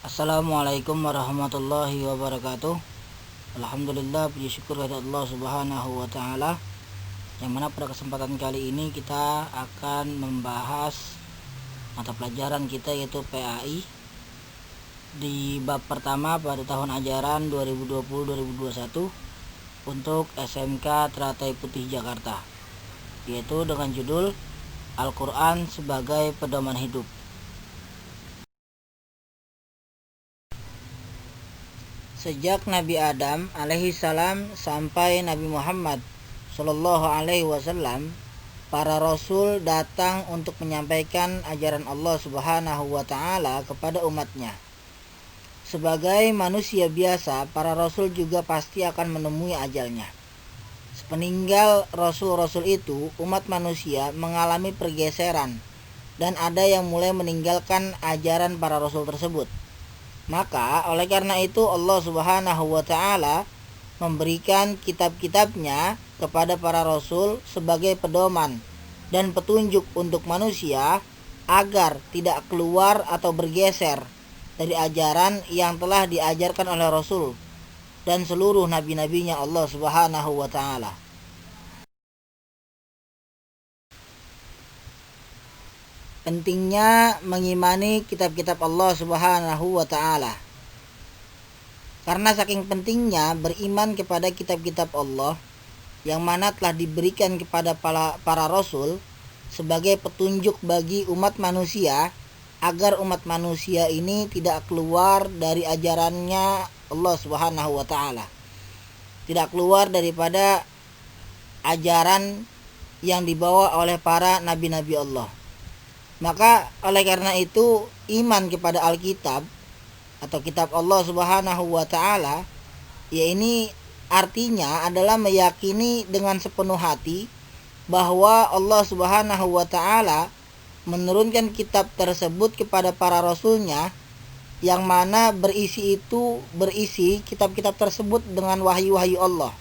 Assalamualaikum warahmatullahi wabarakatuh. Alhamdulillah, puji syukur kepada Allah Subhanahu wa taala, yang mana pada kesempatan kali ini kita akan membahas mata pelajaran kita, yaitu PAI di bab pertama pada tahun ajaran 2020-2021 untuk SMK Teratai Putih Jakarta, yaitu dengan judul Al-Quran sebagai Pedoman Hidup. Sejak Nabi Adam alaihi salam sampai Nabi Muhammad sallallahu alaihi wasallam, para rasul datang untuk menyampaikan ajaran Allah Subhanahu wa taala kepada umatnya. Sebagai manusia biasa, para rasul juga pasti akan menemui ajalnya. Sepeninggal rasul-rasul itu, umat manusia mengalami pergeseran dan ada yang mulai meninggalkan ajaran para rasul tersebut. Maka oleh karena itu Allah Subhanahu wa taala memberikan kitab-kitabnya kepada para rasul sebagai pedoman dan petunjuk untuk manusia agar tidak keluar atau bergeser dari ajaran yang telah diajarkan oleh rasul dan seluruh nabi-nabinya Allah Subhanahu wa taala. Pentingnya mengimani kitab-kitab Allah Subhanahu wa taala. Karena saking pentingnya beriman kepada kitab-kitab Allah yang mana telah diberikan kepada para rasul sebagai petunjuk bagi umat manusia, agar umat manusia ini tidak keluar dari ajarannya Allah Subhanahu wa taala. Tidak keluar daripada ajaran yang dibawa oleh para nabi-nabi Allah. Maka oleh karena itu iman kepada Alkitab atau kitab Allah Subhanahu wa taala, ya ini artinya adalah meyakini dengan sepenuh hati bahwa Allah Subhanahu wa taala menurunkan kitab tersebut kepada para rasulnya, yang mana berisi kitab-kitab tersebut dengan wahyu-wahyu Allah,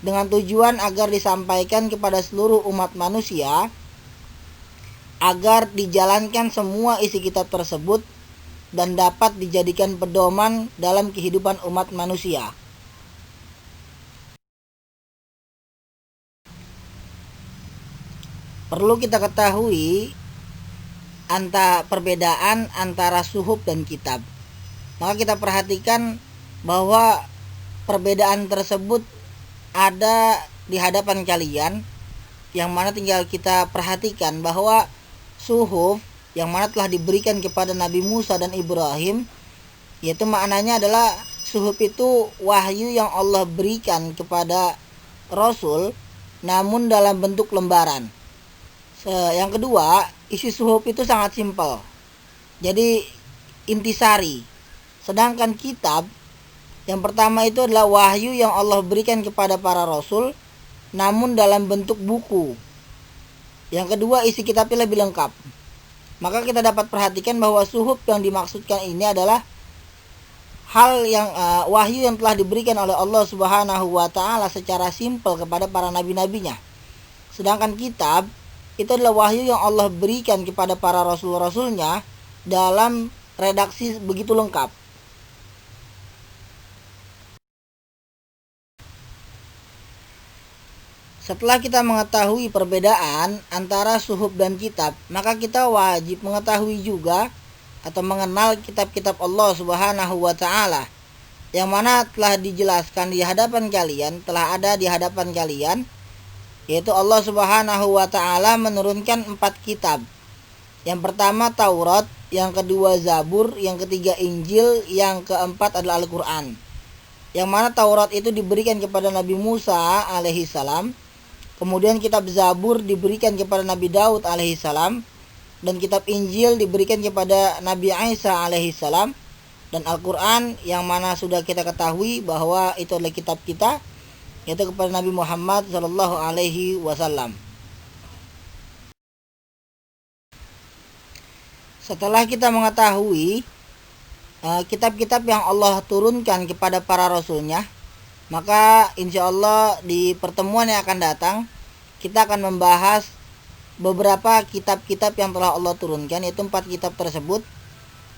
dengan tujuan agar disampaikan kepada seluruh umat manusia, agar dijalankan semua isi kitab tersebut dan dapat dijadikan pedoman dalam kehidupan umat manusia. Perlu kita ketahui perbedaan antara suhuf dan kitab. Maka kita perhatikan bahwa perbedaan tersebut ada di hadapan kalian, yang mana tinggal kita perhatikan bahwa suhuf yang mana telah diberikan kepada Nabi Musa dan Ibrahim, yaitu maknanya adalah suhuf itu wahyu yang Allah berikan kepada Rasul namun dalam bentuk lembaran. Yang kedua, isi suhuf itu sangat simpel, jadi intisari. Sedangkan kitab yang pertama itu adalah wahyu yang Allah berikan kepada para Rasul namun dalam bentuk buku. Yang kedua, isi kitabnya lebih lengkap. Maka kita dapat perhatikan bahwa suhuf yang dimaksudkan ini adalah hal yang wahyu yang telah diberikan oleh Allah Subhanahu wa taala secara simpel kepada para nabi-nabinya. Sedangkan kitab itu adalah wahyu yang Allah berikan kepada para rasul-rasulnya dalam redaksi begitu lengkap. Setelah kita mengetahui perbedaan antara suhuf dan kitab, maka kita wajib mengetahui juga atau mengenal kitab-kitab Allah Subhanahu wa taala, yang mana telah dijelaskan di hadapan kalian, telah ada di hadapan kalian, yaitu Allah Subhanahu wa taala menurunkan 4 kitab. Yang pertama Taurat, yang kedua Zabur, yang ketiga Injil, yang keempat adalah Al-Quran. Yang mana Taurat itu diberikan kepada Nabi Musa alaihi salam, kemudian kitab Zabur diberikan kepada Nabi Daud alaihissalam, dan kitab Injil diberikan kepada Nabi Isa alaihissalam, dan Al-Quran yang mana sudah kita ketahui bahwa itu adalah kitab kita, yaitu kepada Nabi Muhammad sallallahu alaihi wasallam. Setelah kita mengetahui kitab-kitab yang Allah turunkan kepada para rasulnya, maka insya Allah di pertemuan yang akan datang kita akan membahas beberapa kitab-kitab yang telah Allah turunkan, yaitu 4 kitab tersebut,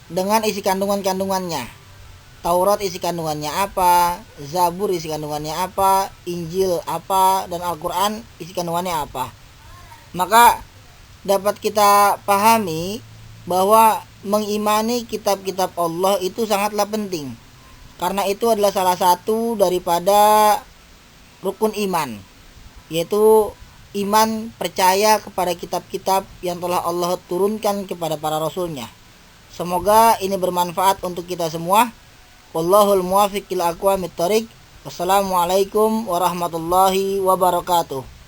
dengan isi kandungan-kandungannya. Taurat isi kandungannya apa, Zabur isi kandungannya apa, Injil apa, dan Al-Quran isi kandungannya apa. Maka dapat kita pahami bahwa mengimani kitab-kitab Allah itu sangatlah penting, karena itu adalah salah satu daripada rukun iman, yaitu iman percaya kepada kitab-kitab yang telah Allah turunkan kepada para rasulnya. Semoga ini bermanfaat untuk kita semua. Wallahul muwaffiq ila aqwamit thoriq. Wassalamualaikum warahmatullahi wabarakatuh.